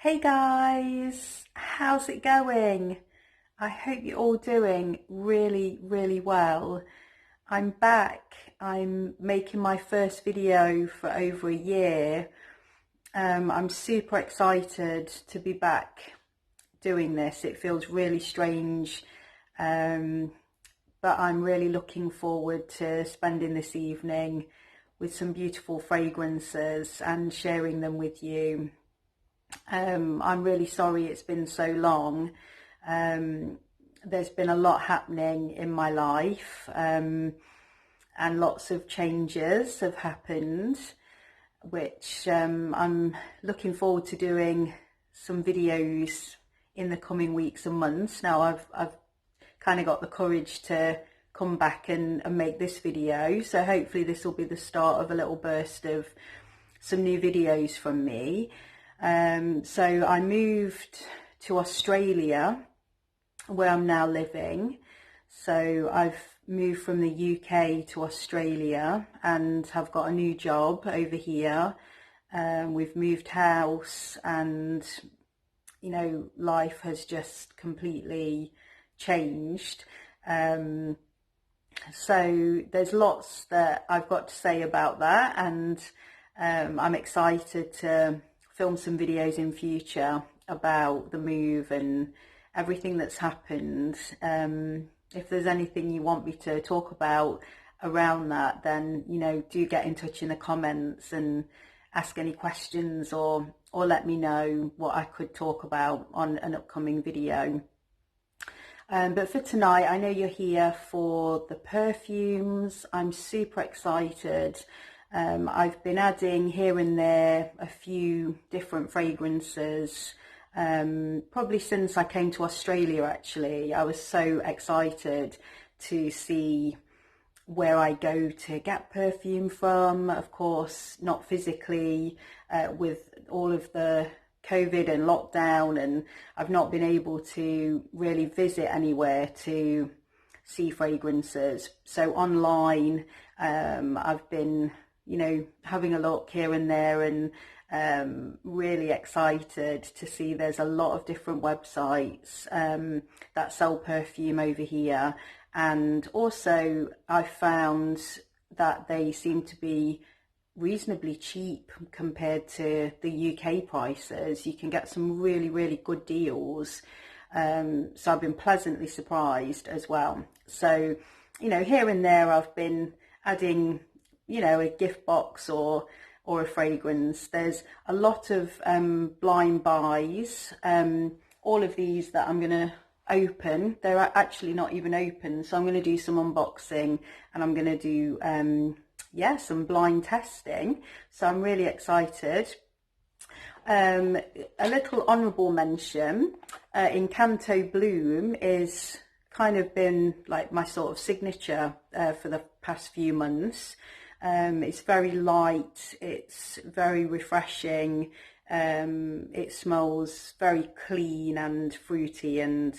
Hey guys, how's it going? I hope you're all doing really well. I'm back. I'm making my first video for over a year. I'm super excited to be back doing this. It feels really strange, but I'm really looking forward to spending this evening with some beautiful fragrances and sharing them with you. I'm really sorry it's been so long. There's been a lot happening in my life, and lots of changes have happened, which I'm looking forward to doing some videos in the coming weeks and months. Now I've kind of got the courage to come back and make this video, so hopefully this will be the start of a little burst of some new videos from me. So I moved to Australia, where I'm now living. So I've moved from the UK to Australia and have got a new job over here. We've moved house, and life has just completely changed. So there's lots that I've got to say about that, and I'm excited to film some videos in future about the move and everything that's happened. If there's anything you want me to talk about around that, then do get in touch in the comments and ask any questions, or let me know what I could talk about on an upcoming video. But for tonight, I know you're here for the perfumes. I'm super excited. I've been adding here and there a few different fragrances, probably since I came to Australia. Actually, I was so excited to see where I go to get perfume from. Of course, not physically, with all of the COVID and lockdown, and I've not been able to really visit anywhere to see fragrances. So online, I've been having a look here and there, and really excited to see there's a lot of different websites that sell perfume over here. And also I found that they seem to be reasonably cheap compared to the UK prices. You can get some really good deals. So I've been pleasantly surprised as well. So here and there I've been adding a gift box or a fragrance. There's a lot of blind buys. All of these that I'm going to open, they're actually not even open, so I'm going to do some unboxing, and I'm going to do some blind testing. So I'm really excited. A little honourable mention, Incanto Bloom is kind of been like my sort of signature for the past few months. It's very light, it's very refreshing, it smells very clean and fruity and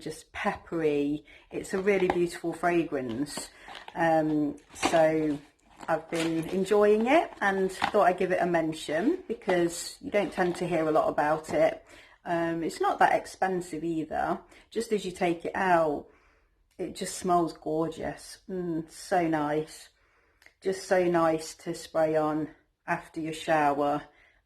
just peppery. It's a really beautiful fragrance. So I've been enjoying it and thought I'd give it a mention, because you don't tend to hear a lot about it. It's not that expensive either. Just as you take it out, it just smells gorgeous. So nice. Just so nice to spray on after your shower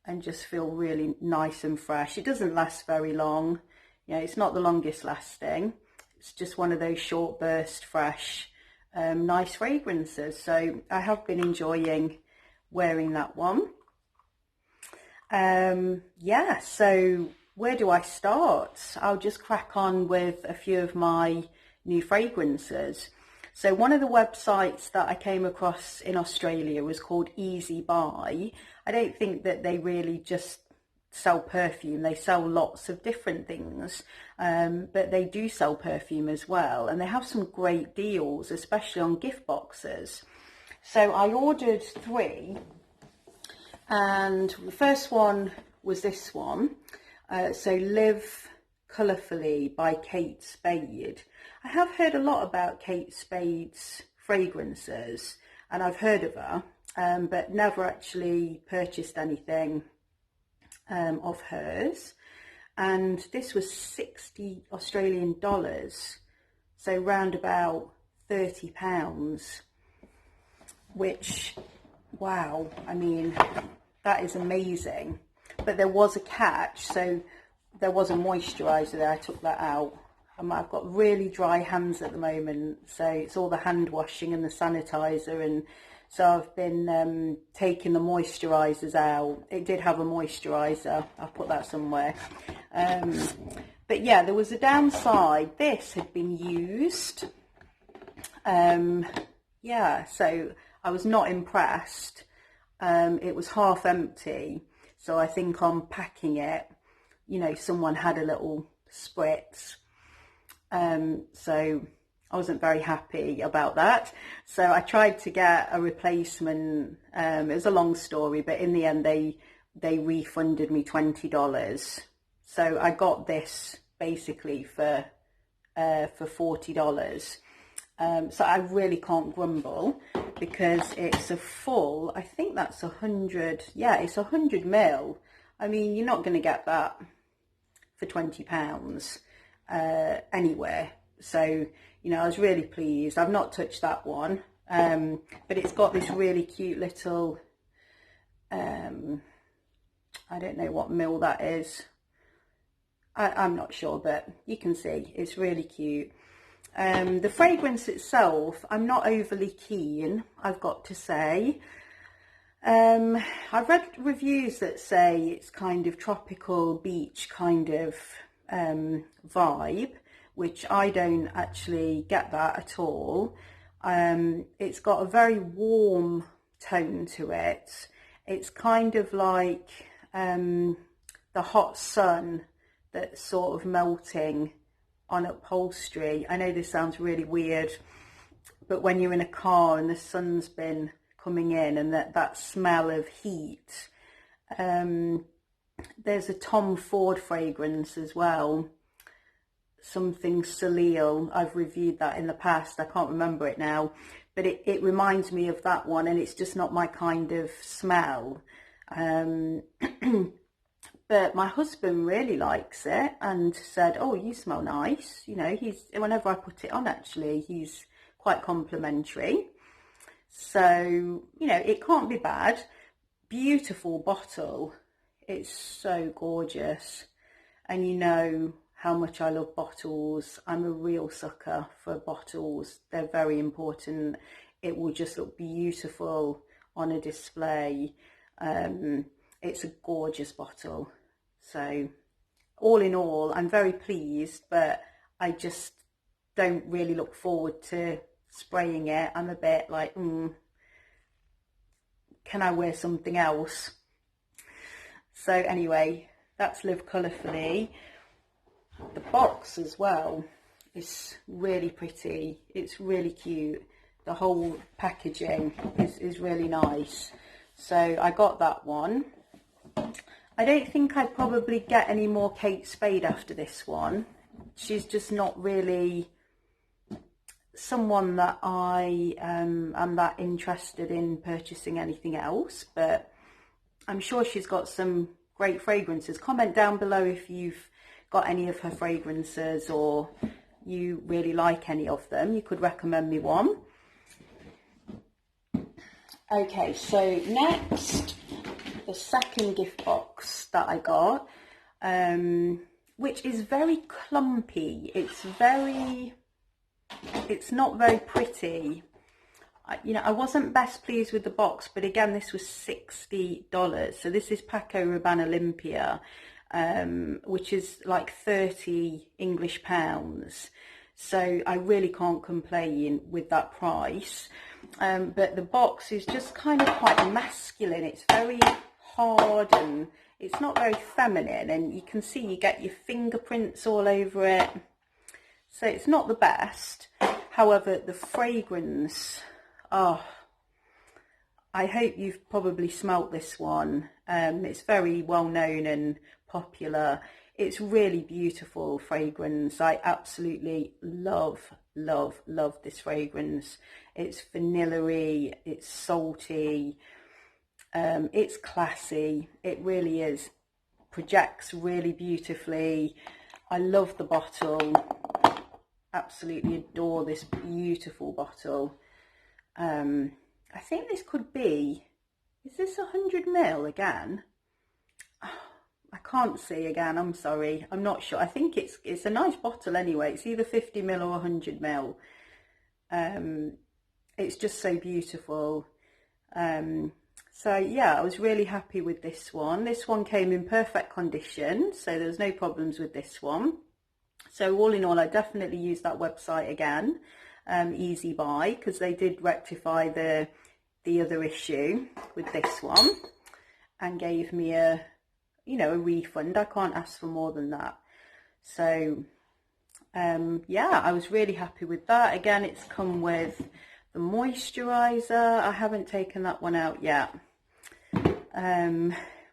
and just feel really nice and fresh. It doesn't last very long. It's not the longest lasting. It's just one of those short burst, fresh, nice fragrances. So I have been enjoying wearing that one. So where do I start? I'll just crack on with a few of my new fragrances. So one of the websites that I came across in Australia was called Easy Buy. I don't think that they really just sell perfume. They sell lots of different things, but they do sell perfume as well. And they have some great deals, especially on gift boxes. So I ordered 3, and the first one was this one. So Live Colourfully by Kate Spade. I have heard a lot about Kate Spade's fragrances, and I've heard of her, but never actually purchased anything of hers, and this was 60 Australian dollars, so round about £30, which, wow, I mean, that is amazing. But there was a catch, so there was a moisturiser there. I took that out. I've got really dry hands at the moment, so it's all the hand washing and the sanitizer, and so I've been taking the moisturisers out. It did have a moisturiser. I'll put that somewhere. But yeah, there was a downside. This had been used. Yeah, so I was not impressed. It was half empty, so I think on packing it, you know, someone had a little spritz. So I wasn't very happy about that. So I tried to get a replacement. It was a long story, but in the end they refunded me $20. So I got this basically for $40. So I really can't grumble, because it's a full, I think that's 100, yeah, it's 100 mil. I mean, you're not going to get that for £20 anywhere. So, you know, I was really pleased. I've not touched that one, but it's got this really cute little, I don't know what mil that is. I'm not sure, but you can see it's really cute. The fragrance itself, I'm not overly keen, I've got to say. I've read reviews that say it's kind of tropical beach kind of vibe, which I don't actually get that at all. It's got a very warm tone to it. It's kind of like the hot sun that's sort of melting on upholstery. I know this sounds really weird, but when you're in a car and the sun's been coming in, and that smell of heat. There's a Tom Ford fragrance as well, something Soleil. I've reviewed that in the past, I can't remember it now, but it reminds me of that one, and it's just not my kind of smell. But my husband really likes it and said, oh, you smell nice. You know, whenever I put it on, actually, he's quite complimentary. So, you know, it can't be bad. Beautiful bottle. It's so gorgeous. And you know how much I love bottles. I'm a real sucker for bottles. They're very important. It will just look beautiful on a display. It's a gorgeous bottle. So all in all, I'm very pleased, but I just don't really look forward to spraying it. I'm a bit like, can I wear something else? So anyway, that's Live Colourfully. The box as well is really pretty. It's really cute. The whole packaging is really nice. So I got that one. I don't think I'd probably get any more Kate Spade after this one. She's just not really someone that I am that interested in purchasing anything else, but I'm sure she's got some great fragrances. Comment down below if you've got any of her fragrances or you really like any of them. You could recommend me one. Okay, so next, the second gift box that I got, which is very clumpy. It's not very pretty. You know, I wasn't best pleased with the box, but again, this was $60. So this is Paco Rabanne Olympia, which is like 30 English pounds. So I really can't complain with that price. But the box is just kind of quite masculine. It's very hard and it's not very feminine, and you can see you get your fingerprints all over it. So it's not the best. However, the fragrance, oh, I hope you've probably smelt this one. It's very well known and popular. It's really beautiful fragrance. I absolutely love this fragrance. It's vanilla-y, it's salty, it's classy. It really is. projects really beautifully. I love the bottle. Absolutely adore this beautiful bottle. I think this could be, is this 100 ml again? I can't see again, I'm sorry, I'm not sure. I think it's a nice bottle anyway. It's either 50 ml or 100 ml. It's just so beautiful. So yeah, I was really happy with this one. This one came in perfect condition, so there's no problems with this one. So all in all, I definitely use that website again, Easy Buy, because they did rectify the other issue with this one and gave me a refund. I can't ask for more than that. So yeah, I was really happy with that. Again, it's come with the moisturizer. I haven't taken that one out yet.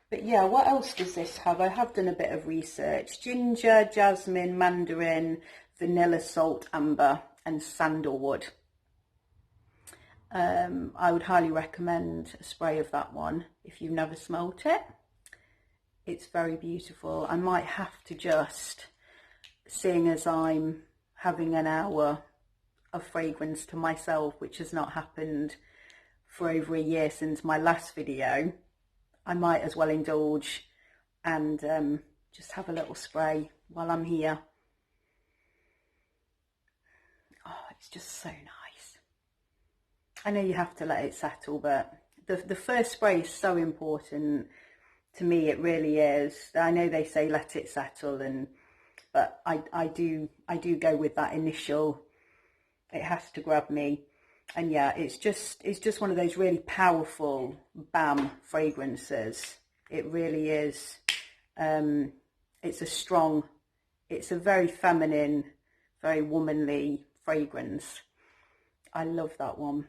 But yeah, what else does this have? I have done a bit of research. Ginger, jasmine, mandarin, vanilla, salt, amber, and sandalwood. I would highly recommend a spray of that one if you've never smelt it. It's very beautiful. I might have to just, seeing as I'm having an hour of fragrance to myself, which has not happened for over a year since my last video, I might as well indulge and just have a little spray while I'm here. Oh, it's just so nice. I know you have to let it settle, but the first spray is so important to me. It really is. I know they say let it settle, but I do go with that initial, it has to grab me. And yeah, it's just one of those really powerful BAM fragrances. It really is. It's a very feminine, very womanly fragrance. I love that one.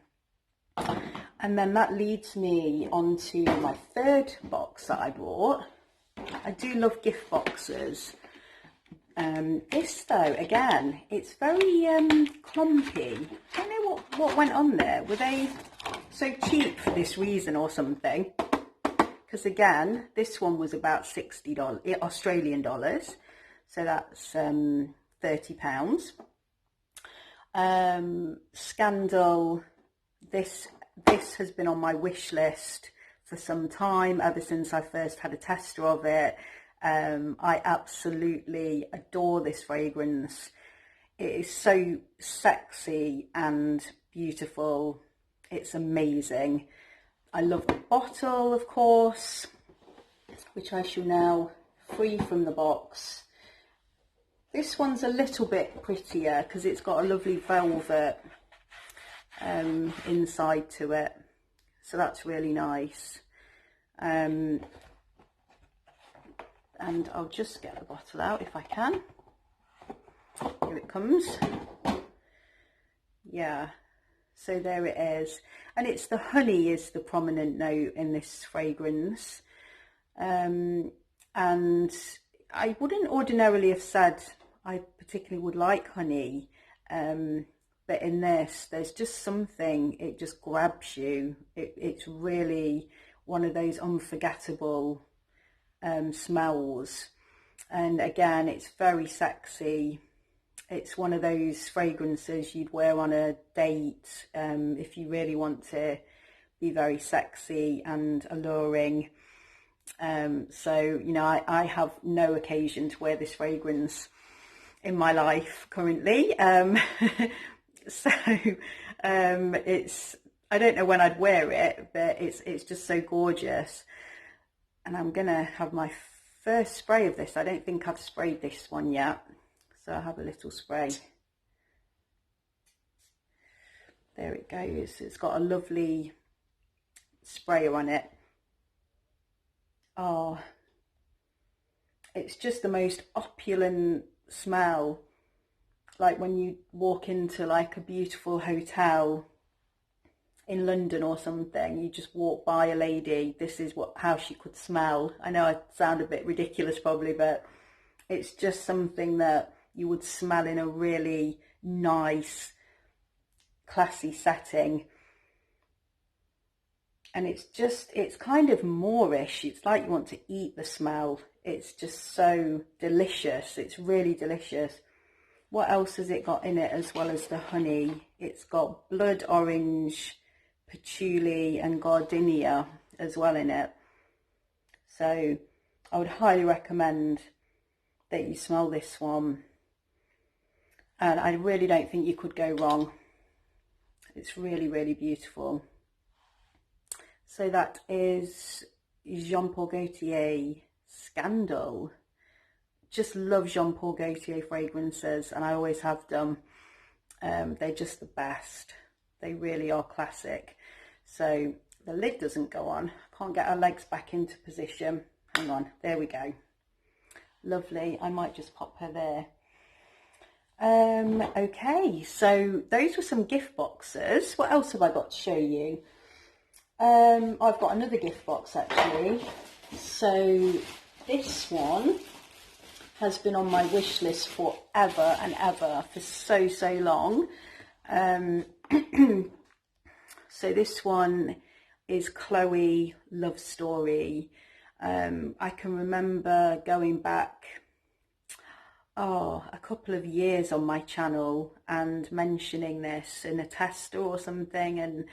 And then that leads me onto my third box that I bought. I do love gift boxes. This though, again, it's very clumpy. I don't know what went on there. Were they so cheap for this reason or something? Because again, this one was about $60 Australian dollars, so that's £30. Scandal. This has been on my wish list for some time, ever since I first had a tester of it. I absolutely adore this fragrance. It is so sexy and beautiful. It's amazing. I love the bottle, of course, which I shall now free from the box. This one's a little bit prettier because it's got a lovely velvet inside to it, so that's really nice. And I'll just get the bottle out if I can. Here it comes. Yeah, so there it is. And it's the honey is the prominent note in this fragrance. And I wouldn't ordinarily have said I particularly would like honey. But in this, there's just something, it just grabs you. It's really one of those unforgettable smells. And again, it's very sexy. It's one of those fragrances you'd wear on a date if you really want to be very sexy and alluring. So, you know, I have no occasion to wear this fragrance in my life currently. So it's, I don't know when I'd wear it, but it's just so gorgeous. And I'm gonna have my first spray of this. I don't think I've sprayed this one yet, so I'll have a little spray. There it goes. It's got a lovely sprayer on it. Oh, it's just the most opulent smell. Like when you walk into like a beautiful hotel in London or something, you just walk by a lady, this is how she could smell. I know I sound a bit ridiculous probably, but it's just something that you would smell in a really nice, classy setting. And it's kind of Moorish. It's like you want to eat the smell. It's just so delicious. It's really delicious. What else has it got in it as well as the honey? It's got blood orange, patchouli and gardenia as well in it. So I would highly recommend that you smell this one. And I really don't think you could go wrong. It's really, really beautiful. So that is Jean Paul Gaultier Scandal. Just love Jean Paul Gaultier fragrances, and I always have done. They're just the best. They really are classic. So the lid doesn't go on. Can't get our legs back into position. Hang on, there we go. Lovely. I might just pop her there. Okay, so those were some gift boxes. What else have I got to show you? I've got another gift box actually. So this one has been on my wish list forever and ever, for so long. So this one is Chloe Love Story. I can remember going back a couple of years on my channel and mentioning this in a tester or something, and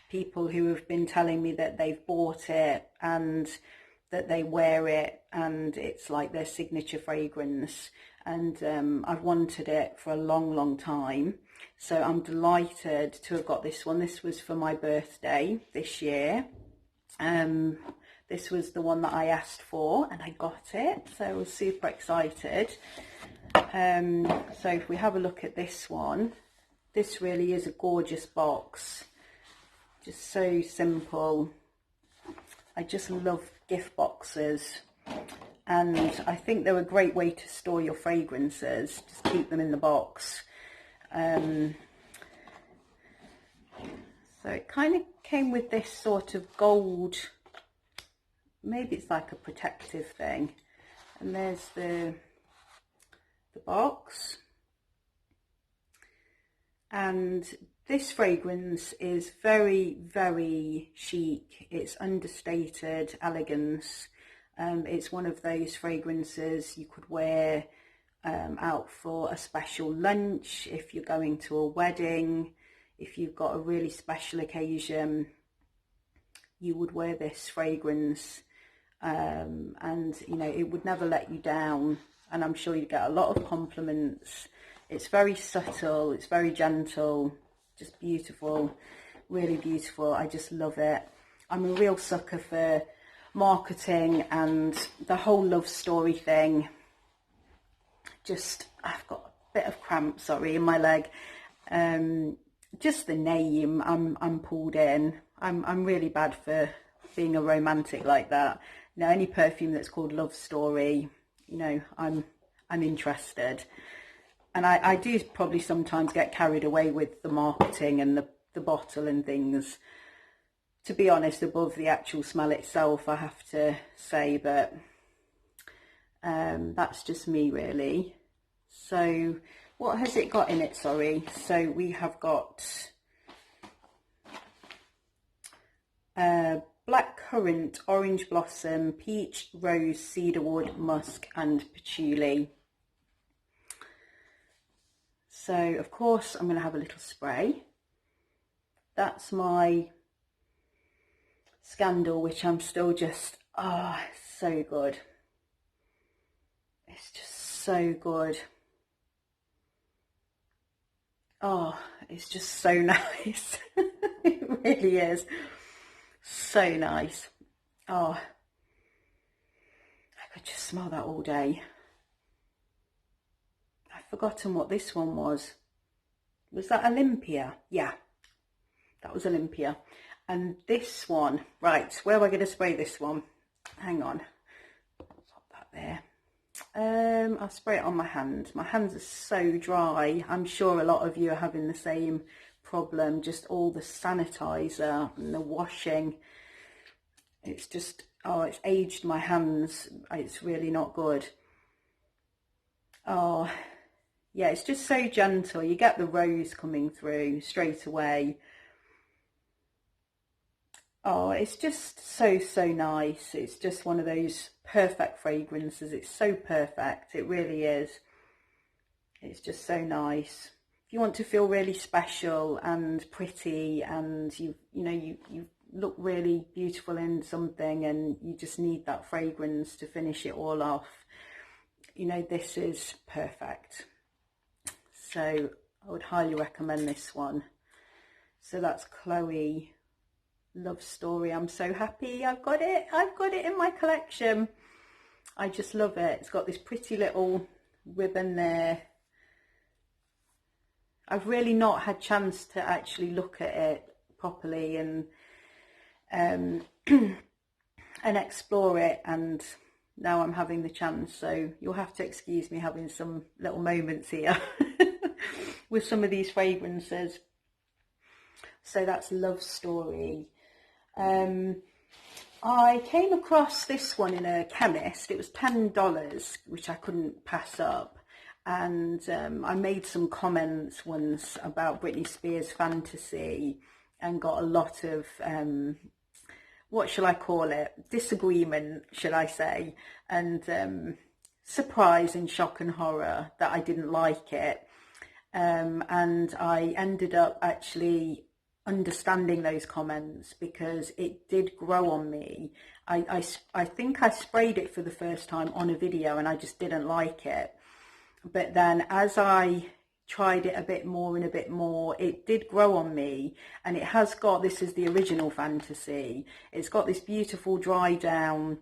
people who have been telling me that they've bought it and that they wear it and it's like their signature fragrance, and I've wanted it for a long time. So I'm delighted to have got this one. This was for my birthday this year. This was the one that I asked for and I got it, so I was super excited. So if we have a look at this one, this really is a gorgeous box. Just so simple. I just love gift boxes, and I think they're a great way to store your fragrances. Just keep them in the box. So it kind of came with this sort of gold, maybe it's like a protective thing, and there's the box. And this fragrance is very, very chic. It's understated elegance. It's one of those fragrances you could wear out for a special lunch, if you're going to a wedding, if you've got a really special occasion, you would wear this fragrance, and you know, it would never let you down, and I'm sure you'd get a lot of compliments. It's very subtle, it's very gentle, just beautiful, really beautiful. I just love it. I'm a real sucker for marketing and the whole love story thing. I've got a bit of cramp, sorry, in my leg. Just the name, I'm pulled in. I'm really bad for being a romantic like that. You know, any perfume that's called Love Story, you know, I'm interested. And I do probably sometimes get carried away with the marketing and the bottle and things, to be honest, above the actual smell itself, I have to say, but that's just me really. So what has it got in it? Sorry. So we have got black currant, orange blossom, peach, rose, cedarwood, musk and patchouli. So of course I'm going to have a little spray. That's my Scandal, which I'm still just, it's so good. It's just so good. Oh, it's just so nice. It really is. So nice. Oh, I could just smell that all day. I've forgotten what this one was. Was that Olympia? Yeah, that was Olympia. And this one, right, where am I going to spray this one? Hang on. Pop that there. I'll spray it on my hand. My hands are so dry. I'm sure a lot of you are having the same problem, just all the sanitizer and the washing. It's just, it's aged my hands. It's really not good. Oh, yeah, it's just so gentle. You get the rose coming through straight away. Oh, it's just so, so nice. It's just one of those perfect fragrances. It's so perfect. It really is. It's just so nice. If you want to feel really special and pretty and you look really beautiful in something and you just need that fragrance to finish it all off, this is perfect. So I would highly recommend this one. So that's Chloe Love Story. I'm so happy I've got it in my collection. I just love it. It's got this pretty little ribbon there. I've really not had chance to actually look at it properly and and explore it, and now I'm having the chance, so you'll have to excuse me having some little moments here with some of these fragrances. So that's Love Story. I came across this one in a chemist. It was $10, which I couldn't pass up. And I made some comments once about Britney Spears Fantasy and got a lot of, what shall I call it? Disagreement, should I say? And surprise and shock and horror that I didn't like it. And I ended up actually understanding those comments because it did grow on me. I think I sprayed it for the first time on a video and I just didn't like it. But then as I tried it a bit more and a bit more, it did grow on me, and it has got, this is the original Fantasy, it's got this beautiful dry down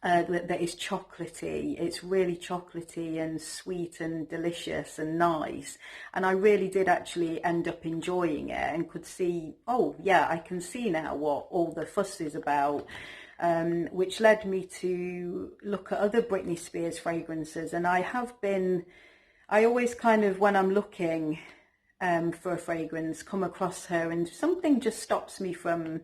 that is chocolatey. It's really chocolatey and sweet and delicious and nice, and I really did actually end up enjoying it and could see, oh yeah, I can see now what all the fuss is about. Which led me to look at other Britney Spears fragrances, and I always kind of, when I'm looking for a fragrance, come across her and something just stops me from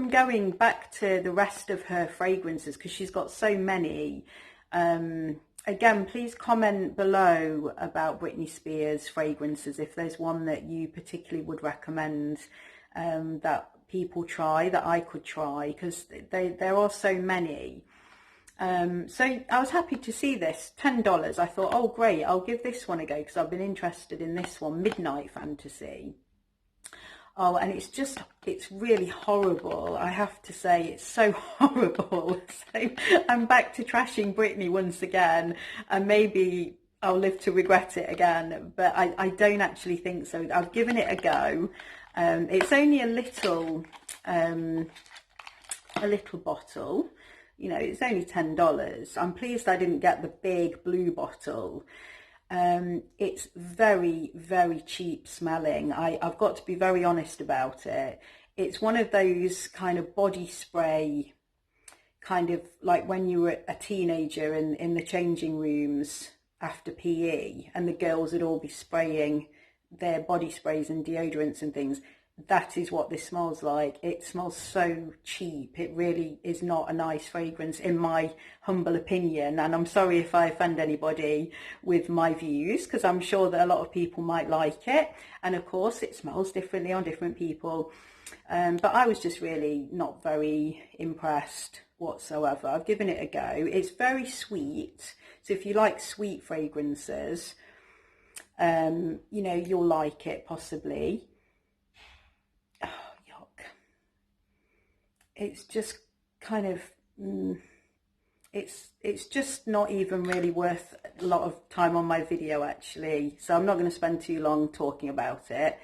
going back to the rest of her fragrances because she's got so many. Again, please comment below about Britney Spears fragrances if there's one that you particularly would recommend that people try, that I could try, because there are so many. So I was happy to see this, $10. I thought, oh great, I'll give this one a go because I've been interested in this one, Midnight Fantasy. Oh, and it's really horrible. I have to say, it's so horrible. So I'm back to trashing Britney once again, and maybe I'll live to regret it again, but I don't actually think so. I've given it a go. It's only a little bottle, it's only $10. I'm pleased I didn't get the big blue bottle. It's very, very cheap smelling. I've got to be very honest about it. It's one of those kind of body spray, kind of like when you were a teenager in the changing rooms after PE and the girls would all be spraying their body sprays and deodorants and things. That is what this smells like. It smells so cheap. It really is not a nice fragrance in my humble opinion, and I'm sorry if I offend anybody with my views, because I'm sure that a lot of people might like it, and of course it smells differently on different people, but I was just really not very impressed whatsoever. I've given it a go. It's very sweet, so if you like sweet fragrances, you'll like it possibly. It's just kind of, it's just not even really worth a lot of time on my video actually, so I'm not going to spend too long talking about it,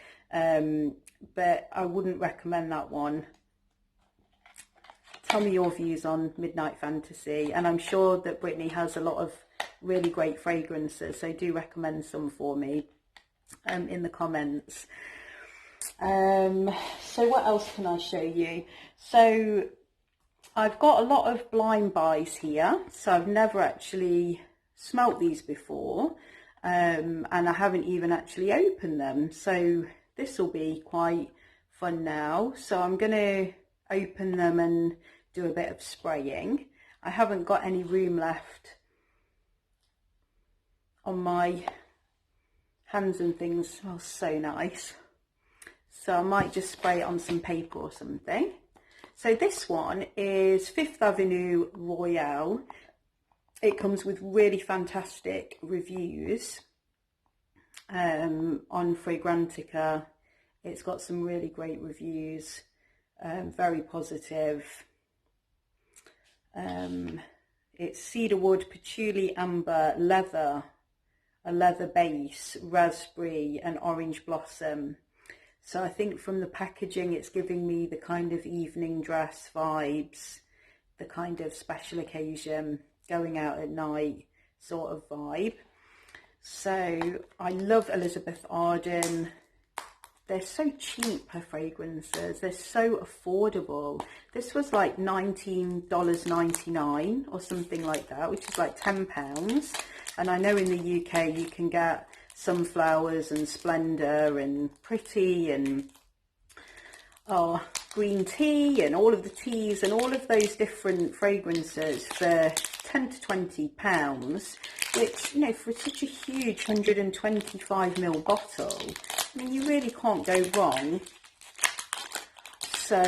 but I wouldn't recommend that one. Tell me your views on Midnight Fantasy, and I'm sure that Britney has a lot of really great fragrances, so do recommend some for me in the comments. So what else can I show you? So I've got a lot of blind buys here, so I've never actually smelt these before, and I haven't even actually opened them, so this will be quite fun now. So I'm going to open them and do a bit of spraying. I haven't got any room left on my hands and things. Smells so nice. So I might just spray it on some paper or something. So this one is Fifth Avenue Royale. It comes with really fantastic reviews on Fragrantica. It's got some really great reviews, very positive. It's cedarwood, patchouli, amber, leather, a leather base, raspberry and orange blossom. So I think from the packaging it's giving me the kind of evening dress vibes, the kind of special occasion, going out at night sort of vibe. So I love Elizabeth Arden. They're so cheap, her fragrances. They're so affordable. This was like $19.99 or something like that, which is like £10. And I know in the UK you can get Sunflowers and Splendor and Pretty and green tea and all of the teas and all of those different fragrances for £10 to £20, which, you know, for such a huge 125ml bottle, I mean, you really can't go wrong. So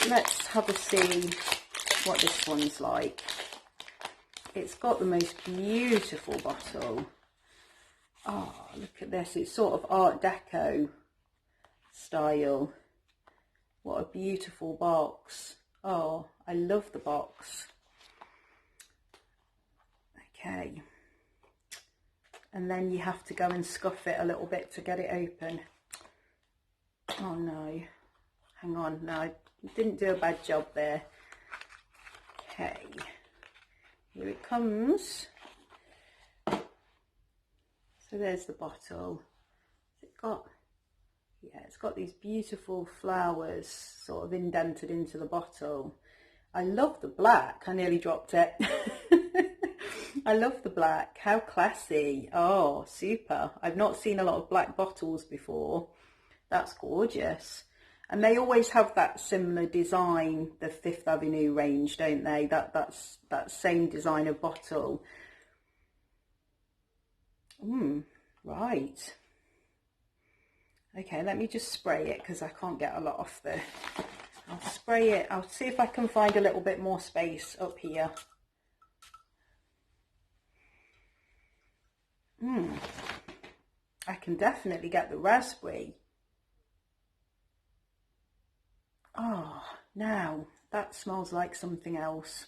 let's have a see what this one's like. It's got the most beautiful bottle. Oh, look at this. It's sort of Art Deco style. What a beautiful box. Oh, I love the box. Okay. And then you have to go and scuff it a little bit to get it open. Oh no. Hang on. No, I didn't do a bad job there. Okay. Here it comes. So there's the bottle. Has it got... Yeah, it's got these beautiful flowers sort of indented into the bottle. I love the black. I nearly dropped it. I love the black. How classy. Oh, super. I've not seen a lot of black bottles before. That's gorgeous. And they always have that similar design, the Fifth Avenue range, don't they? That's that same design of bottle. Right. Okay, let me just spray it because I can't get a lot off there. I'll spray it. I'll see if I can find a little bit more space up here. I can definitely get the raspberry. Oh, now that smells like something else.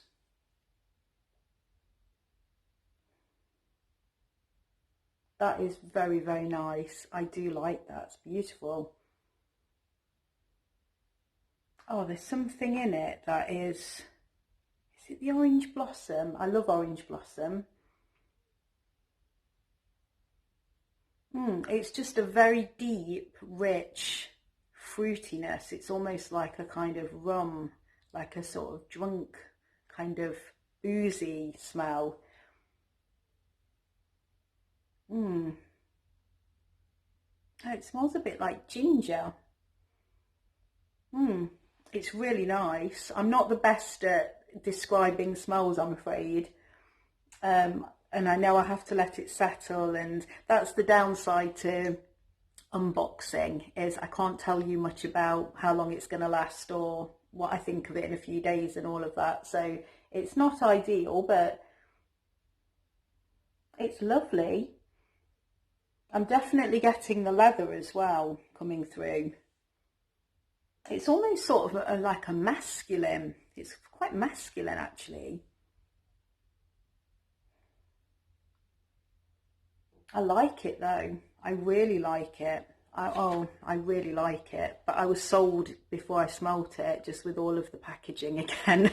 That is very, very nice. I do like that. It's beautiful. Oh, there's something in it that is it the orange blossom? I love orange blossom. It's just a very deep, rich fruitiness. It's almost like a kind of rum, like a sort of drunk, kind of boozy smell. It smells a bit like ginger. It's really nice. I'm not the best at describing smells, I'm afraid. And I know I have to let it settle, and that's the downside to unboxing, is I can't tell you much about how long it's going to last or what I think of it in a few days and all of that. So it's not ideal, but it's lovely. I'm definitely getting the leather as well coming through. It's almost sort of like a masculine. It's quite masculine actually. I like it though. I really like it. I really like it. But I was sold before I smelt it, just with all of the packaging again.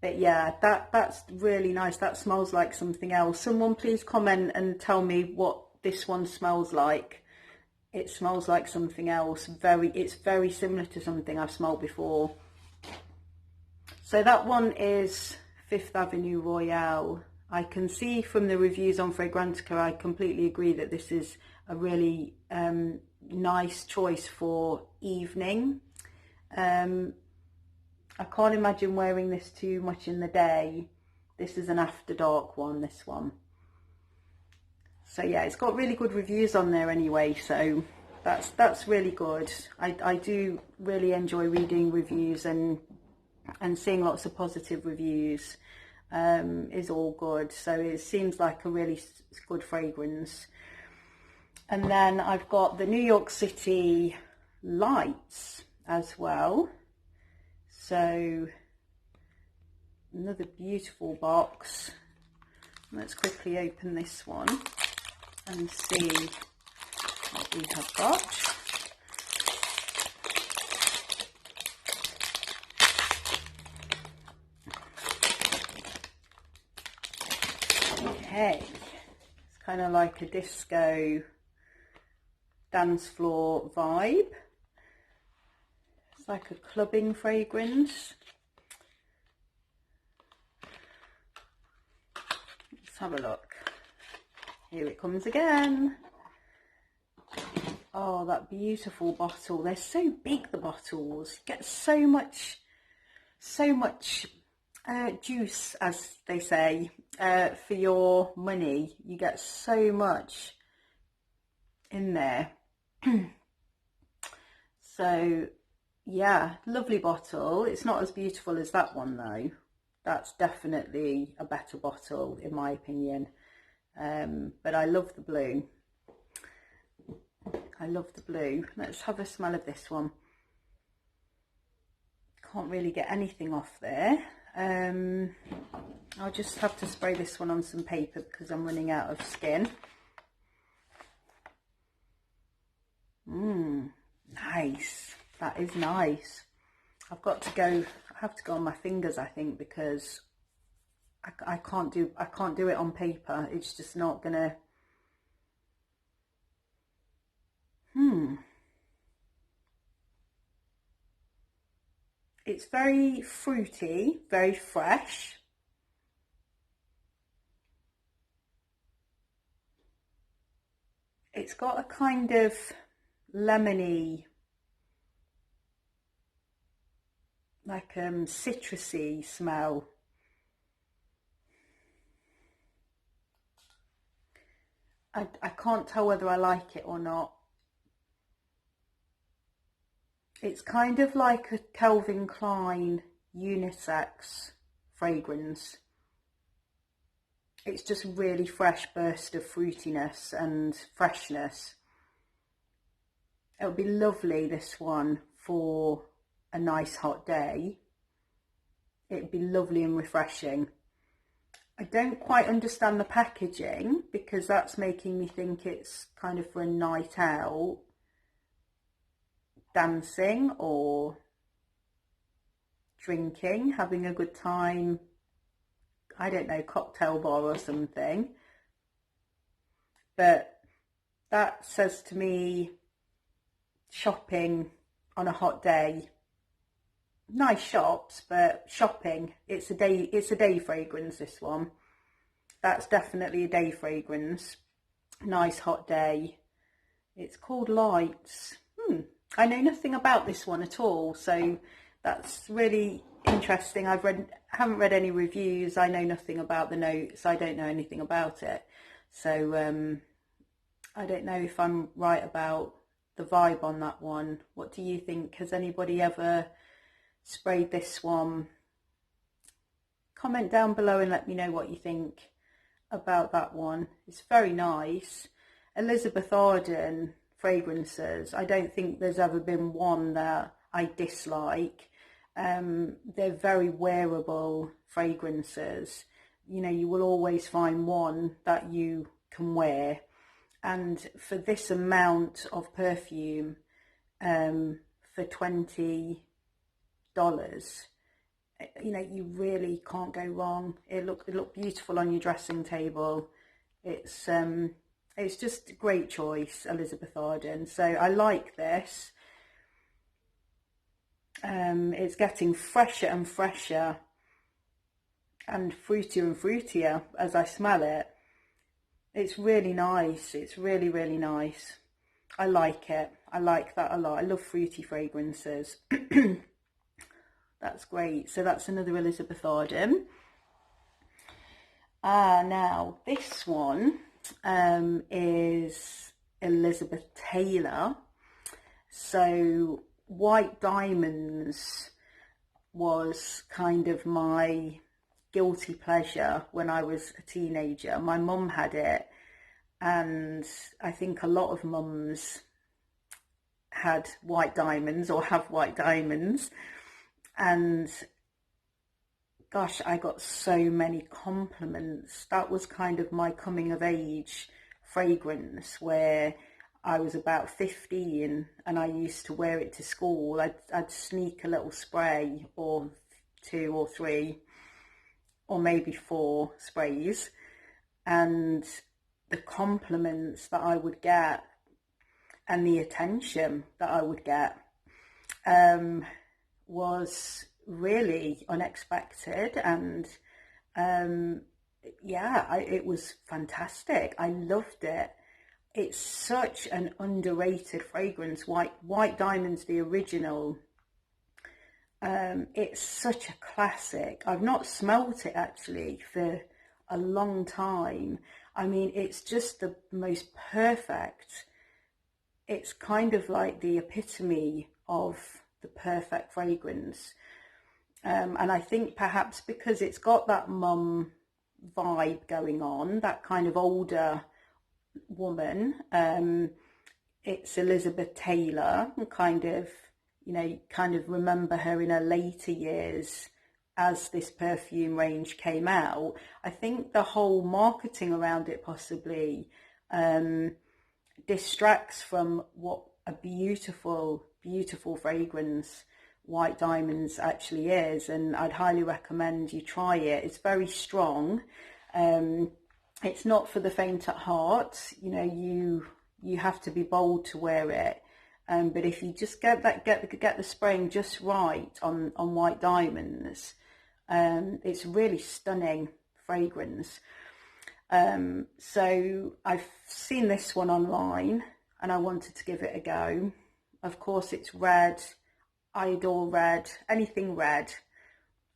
But yeah, that's really nice. That smells like something else. Someone please comment and tell me what this one smells like. It smells like something else. It's very similar to something I've smelled before. So that one is Fifth Avenue Royale. I can see from the reviews on Fragrantica, I completely agree that this is a really nice choice for evening. I can't imagine wearing this too much in the day. This is an after dark one, this one. So yeah, it's got really good reviews on there anyway, so that's really good. I do really enjoy reading reviews and seeing lots of positive reviews. Is all good. So it seems like a really good fragrance. And then I've got the New York City Lights as well. So another beautiful box. Let's quickly open this one and see what we have got. Okay, it's kind of like a disco dance floor vibe. It's like a clubbing fragrance. Let's have a look. Here it comes again. Oh, that beautiful bottle. They're so big, the bottles. You get so much juice, as they say, for your money. You get so much in there. So yeah, lovely bottle. It's not as beautiful as that one though. That's definitely a better bottle in my opinion. But I love the blue. I love the blue. Let's have a smell of this one. Can't really get anything off there. I'll just have to spray this one on some paper because I'm running out of skin. Nice. That is nice. I have to go on my fingers, I think, because I can't do it on paper. It's just not gonna. It's very fruity, very fresh. It's got a kind of lemony, like citrusy smell. I can't tell whether I like it or not. It's kind of like a Calvin Klein unisex fragrance. It's just really fresh burst of fruitiness and freshness. It would be lovely, this one, for a nice hot day. It'd be lovely and refreshing. I don't quite understand the packaging because that's making me think it's kind of for a night out, dancing or drinking, having a good time, I don't know, cocktail bar or something. But that says to me shopping on a hot day. Nice shops, but shopping, it's a day fragrance, this one. That's definitely a day fragrance. Nice hot day. It's called Lights. I know nothing about this one at all, so that's really interesting. Haven't read any reviews. I know nothing about the notes. I don't know anything about it. So I don't know if I'm right about the vibe on that one. What do you think? Has anybody ever sprayed this one? Comment down below and let me know what you think about that one. It's very nice. Elizabeth Arden fragrances, I don't think there's ever been one that I dislike. They're very wearable fragrances. You know, you will always find one that you can wear, and for this amount of perfume, for $20, you know, you really can't go wrong. It looked beautiful on your dressing table. It's just a great choice, Elizabeth Arden. So I like this. It's getting fresher and fresher and fruitier and fruitier as I smell it. It's really nice. It's really, really nice. I like it. I like that a lot. I love fruity fragrances. That's great. So that's another Elizabeth Arden. Now this one is Elizabeth Taylor. So White Diamonds was kind of my guilty pleasure when I was a teenager. My mum had it, and I think a lot of mums had White Diamonds or have White Diamonds. And gosh, I got so many compliments. That was kind of my coming of age fragrance, where I was about 15 and I used to wear it to school. I'd sneak a little spray or 2 or 3 or maybe 4 sprays, and the compliments that I would get and the attention that I would get was really unexpected. And yeah, it was fantastic. I loved it. It's such an underrated fragrance. White Diamonds, the original. It's such a classic. I've not smelt it actually for a long time. I mean, it's just the most perfect. It's kind of like the epitome of the perfect fragrance. And I think perhaps because it's got that mum vibe going on, that kind of older woman. It's Elizabeth Taylor, kind of, you know, kind of remember her in her later years as this perfume range came out. I think the whole marketing around it possibly distracts from what a beautiful, beautiful fragrance White Diamonds actually is, and I'd highly recommend you try it. It's very strong. It's not for the faint at heart. You know, you have to be bold to wear it. But if you just get the spraying just right on White Diamonds, it's really stunning fragrance. So I've seen this one online and I wanted to give it a go. Of course, it's red. I adore red. Anything red,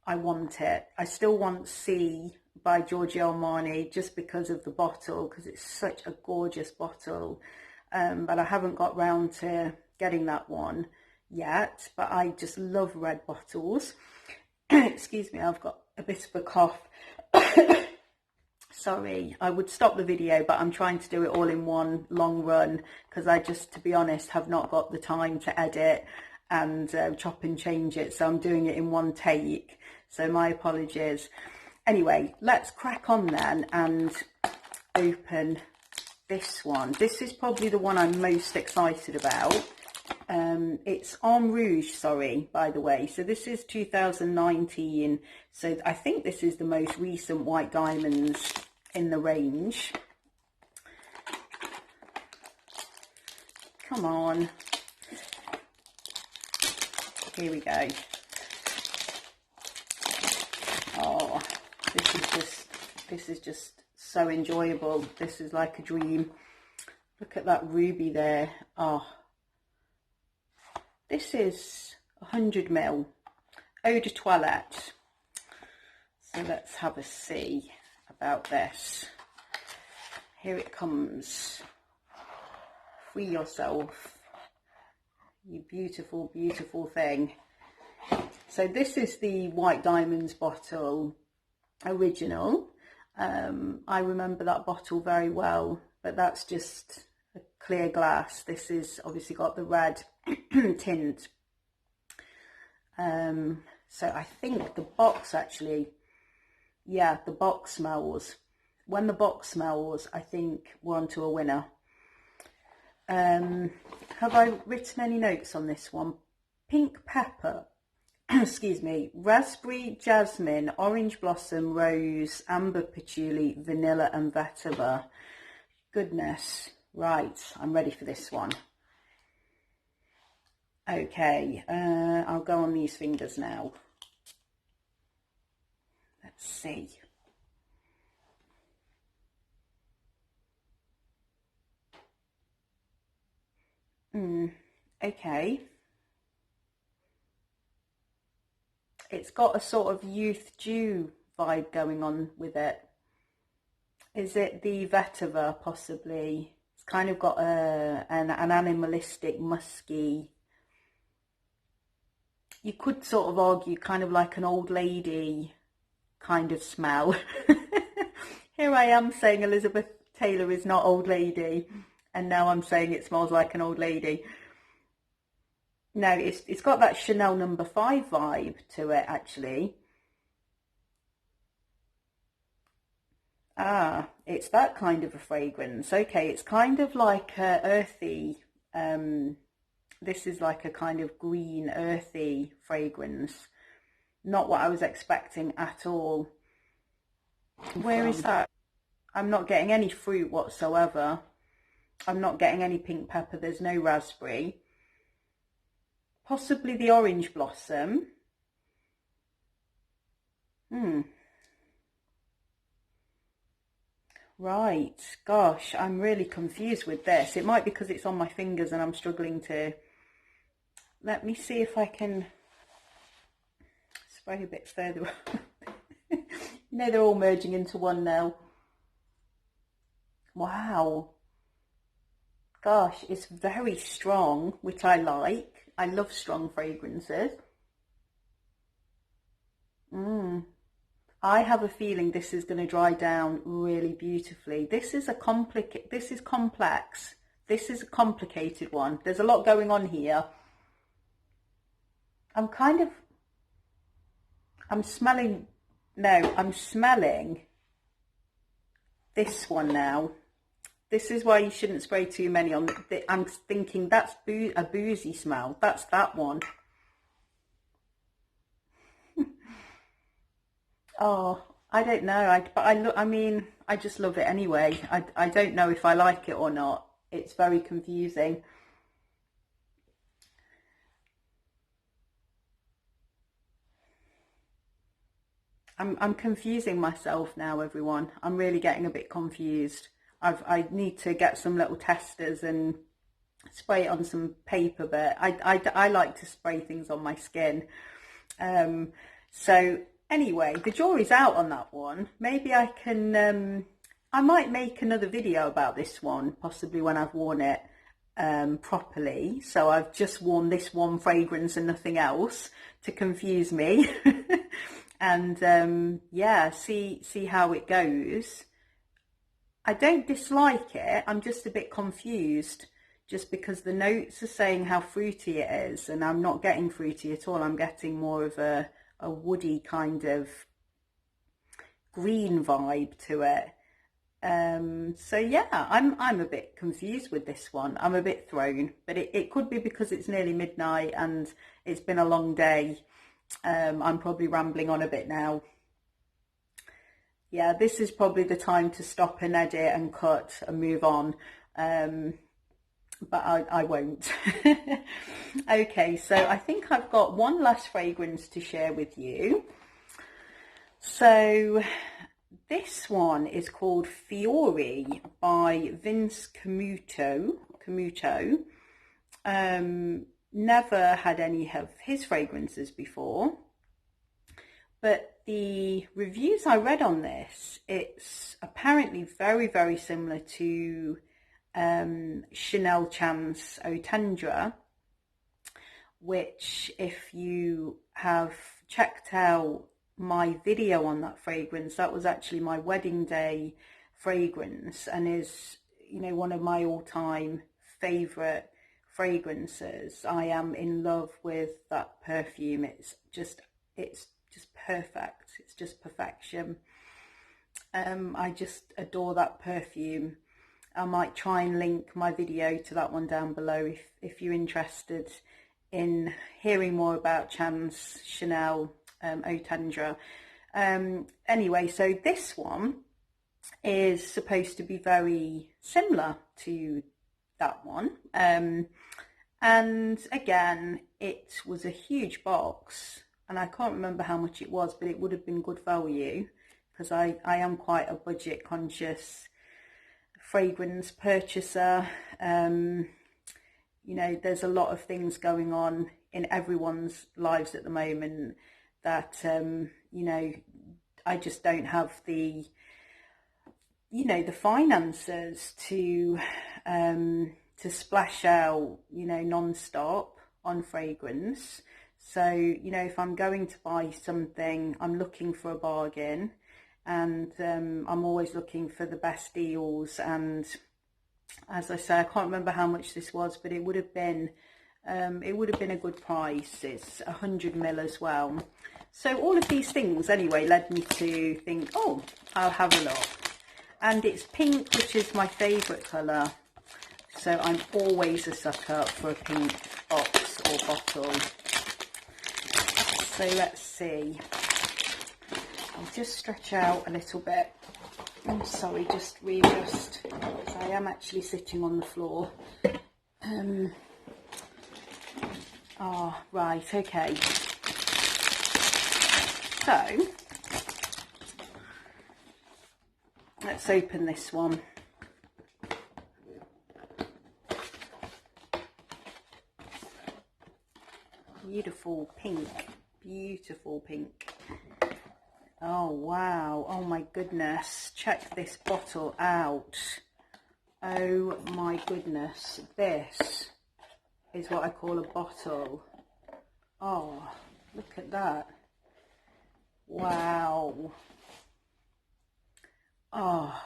I want it. I still want C by Giorgio Armani just because of the bottle, because it's such a gorgeous bottle. But I haven't got round to getting that one yet. But I just love red bottles. Excuse me, I've got a bit of a cough. Sorry, I would stop the video, but I'm trying to do it all in one long run because I just, to be honest, have not got the time to edit and chop and change it. So I'm doing it in one take. So my apologies. Anyway, let's crack on then and open this one. This is probably the one I'm most excited about. It's Rouge, sorry, by the way. So this is 2019. So I think this is the most recent White Diamonds in the range. Come on. Here we go. Oh, this is just so enjoyable. This is like a dream. Look at that ruby there. Oh, this is 100 ml eau de toilette. So let's have a see about this. Here it comes. Free yourself, you beautiful, beautiful thing. So this is the White Diamonds bottle original. I remember that bottle very well, but that's just a clear glass. This is obviously got the red tint. So I think the box actually, yeah, the box smells. When the box smells, I think we're onto a winner. Have I written any notes on this one? Pink pepper, excuse me, raspberry, jasmine, orange blossom, rose, amber patchouli, vanilla and vetiver. Goodness. Right, I'm ready for this one. Okay, I'll go on these fingers now. Let's see. Okay. It's got a sort of youth dew vibe going on with it. Is it the vetiver possibly? It's kind of got an animalistic, musky, you could sort of argue kind of like an old lady kind of smell. Here I am saying Elizabeth Taylor is not old lady, and now I'm saying it smells like an old lady. No, it's got that Chanel number 5 vibe to it, actually. Ah, it's that kind of a fragrance. Okay, it's kind of like a earthy. This is like a kind of green, earthy fragrance. Not what I was expecting at all. Where is that? I'm not getting any fruit whatsoever. I'm not getting any pink pepper. There's no raspberry. Possibly the orange blossom. Right. Gosh, I'm really confused with this. It might be because it's on my fingers and I'm struggling to... Let me see if I can spray a bit further. You know, they're all merging into one now. Wow. Gosh, it's very strong, which I like. I love strong fragrances. I have a feeling this is going to dry down really beautifully. This is complex. This is a complicated one. There's a lot going on here. I'm smelling, no, I'm smelling this one now. This is why you shouldn't spray too many on. I'm thinking that's a boozy smell. That's that one. Oh, I don't know. I mean, I just love it anyway. I don't know if I like it or not. It's very confusing. I'm confusing myself now, everyone. I'm really getting a bit confused. I need to get some little testers and spray it on some paper, but I like to spray things on my skin. So anyway, the jury's out on that one. Maybe I can, I might make another video about this one, possibly when I've worn it properly. So I've just worn this one fragrance and nothing else to confuse me. And yeah, see how it goes. I don't dislike it. I'm just a bit confused just because the notes are saying how fruity it is, and I'm not getting fruity at all. I'm getting more of a woody kind of green vibe to it. So yeah, I'm a bit confused with this one. I'm a bit thrown, but it could be because it's nearly midnight and it's been a long day. I'm probably rambling on a bit now. Yeah, this is probably the time to stop and edit and cut and move on. But I won't. Okay, so I think I've got one last fragrance to share with you. So this one is called Fiore by Vince Camuto. Never had any of his fragrances before, but the reviews I read on this, it's apparently very, very similar to Chanel Chance Eau Tendre, which if you have checked out my video on that fragrance, that was actually my wedding day fragrance and is, you know, one of my all-time favorite fragrances. I am in love with that perfume. It's just perfect. It's just perfection. I just adore that perfume. I might try and link my video to that one down below if you're interested in hearing more about Chance Chanel Eau Tendre. Anyway, so this one is supposed to be very similar to that one. And again, it was a huge box and I can't remember how much it was, but it would have been good value because I am quite a budget conscious fragrance purchaser. You know, there's a lot of things going on in everyone's lives at the moment that, you know, I just don't have the you know, the finances to splash out, you know, non-stop on fragrance. So, you know, if I'm going to buy something, I'm looking for a bargain, and I'm always looking for the best deals. And as I say, I can't remember how much this was, but it would have been a good price. It's 100 ml as well. So all of these things anyway led me to think, oh, I'll have a look. And it's pink, which is my favourite colour. So I'm always a sucker for a pink box or bottle. So let's see. I'll just stretch out a little bit. I'm sorry, just readjust, because I am actually sitting on the floor. Oh, right, okay. So, let's open this one. Beautiful pink, beautiful pink. Oh wow, oh my goodness, check this bottle out. Oh my goodness, this is what I call a bottle. Oh, look at that. Wow. Oh,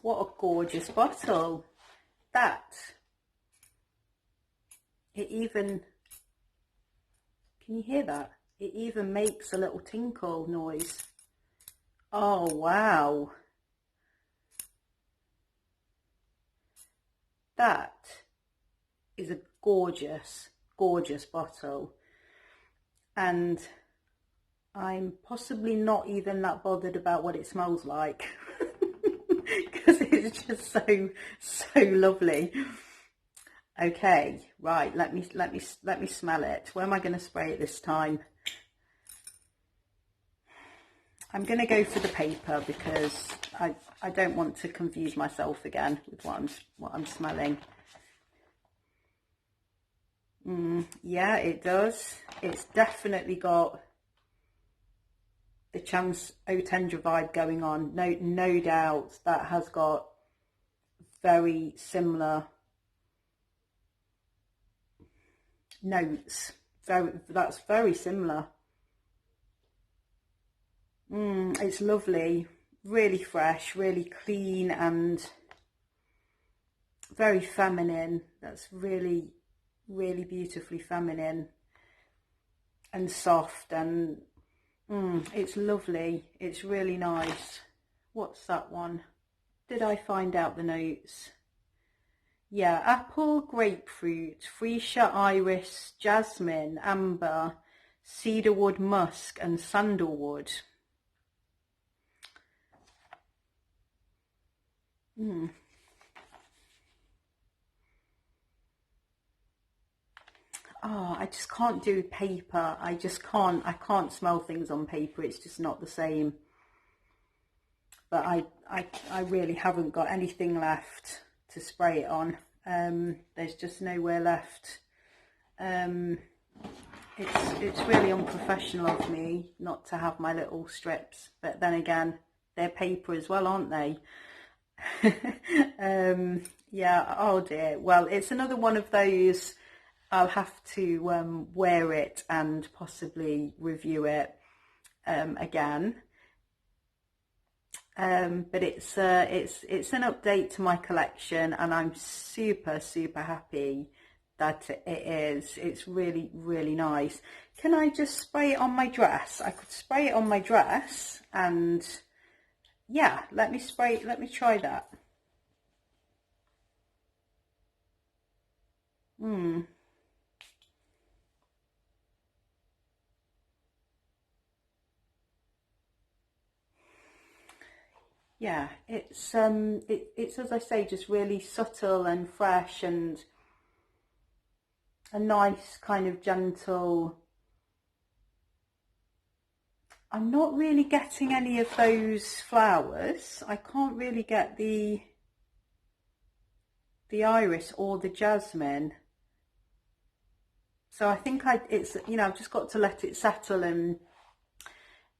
what a gorgeous bottle. That, it even, can you hear that? It even makes a little tinkle noise. Oh, wow. That is a gorgeous, gorgeous bottle. And I'm possibly not even that bothered about what it smells like because it's just so lovely. Okay, right, let me smell it. Where am I going to spray it this time? I'm going to go for the paper because I don't want to confuse myself again with what I'm smelling. Yeah, it does. It's definitely got the Chance Eau Tendre vibe going on. No doubt that has got very similar notes. That's very similar. It's lovely, really fresh, really clean, and very feminine. That's really, really beautifully feminine and soft, and it's lovely. It's really nice. What's that one? Did I find out the notes? Yeah, apple, grapefruit, freesia iris, jasmine, amber, cedarwood musk, and sandalwood. Oh, I just can't do paper. I can't smell things on paper. It's just not the same. But I really haven't got anything left to spray it on. There's just nowhere left. It's really unprofessional of me not to have my little strips, but then again, they're paper as well, aren't they? Yeah, oh dear. Well, it's another one of those. I'll have to wear it and possibly review it again. But it's an update to my collection, and I'm super happy that it is. It's really, really nice. Can I just spray it on my dress? I could spray it on my dress, and yeah, let me try that. Yeah, it's as I say, just really subtle and fresh, and a nice kind of gentle. I'm not really getting any of those flowers. I can't really get the iris or the jasmine. So I think it's, you know, I've just got to let it settle and,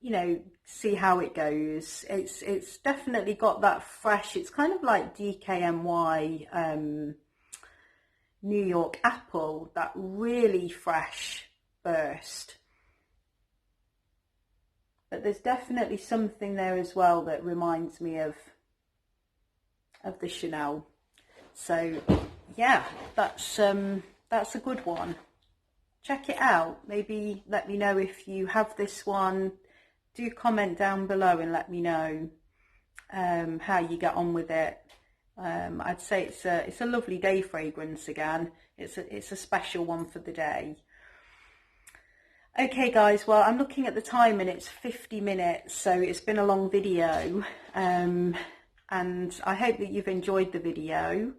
you know, see how it goes. It's definitely got that fresh, it's kind of like DKNY New York apple, that really fresh burst. But there's definitely something there as well that reminds me of the Chanel. So yeah, that's a good one. Check it out. Maybe let me know if you have this one. Do comment down below and let me know how you get on with it. I'd say it's a lovely day fragrance again. It's a special one for the day. Okay guys, well I'm looking at the time and it's 50 minutes, so it's been a long video, and I hope that you've enjoyed the video,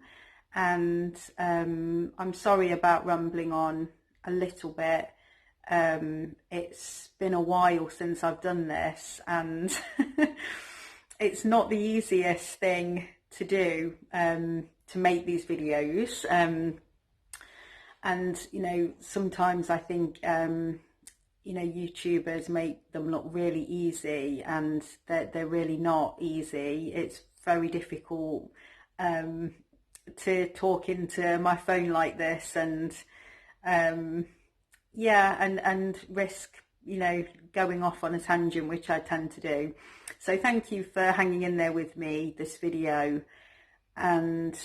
and I'm sorry about rambling on a little bit. It's been a while since I've done this, and it's not the easiest thing to do, to make these videos, and you know, sometimes I think you know, YouTubers make them look really easy, and they're really not easy. It's very difficult to talk into my phone like this, and yeah, and risk, you know, going off on a tangent, which I tend to do. So thank you for hanging in there with me this video, and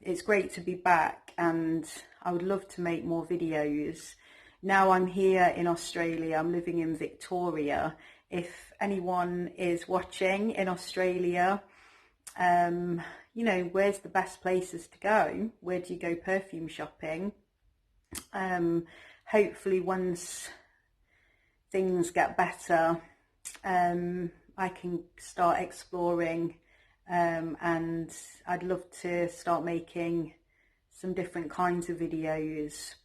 it's great to be back, and I would love to make more videos. Now I'm here in Australia, I'm living in Victoria. If anyone is watching in Australia, you know, where's the best places to go? Where do you go perfume shopping? Hopefully once things get better, I can start exploring, and I'd love to start making some different kinds of videos,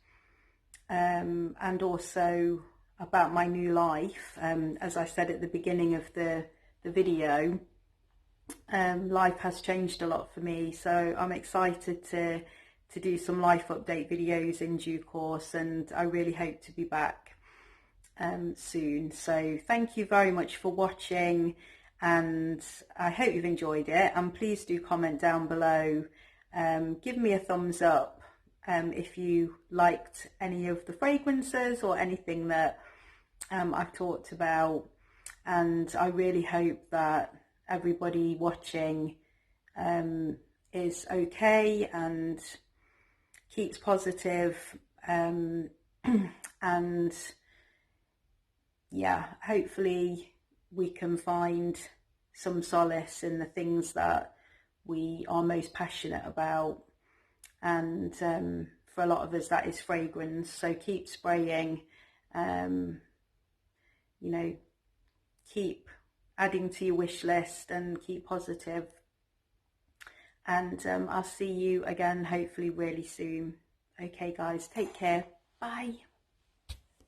and also about my new life. As I said at the beginning of the video, life has changed a lot for me, so I'm excited to do some life update videos in due course, and I really hope to be back soon. So thank you very much for watching, and I hope you've enjoyed it, and please do comment down below. Give me a thumbs up if you liked any of the fragrances or anything that I've talked about, and I really hope that everybody watching is okay and keeps positive, and yeah, hopefully we can find some solace in the things that we are most passionate about, and for a lot of us that is fragrance. So keep spraying, you know, keep adding to your wish list, and keep positive, and I'll see you again hopefully really soon. Okay guys, take care, bye.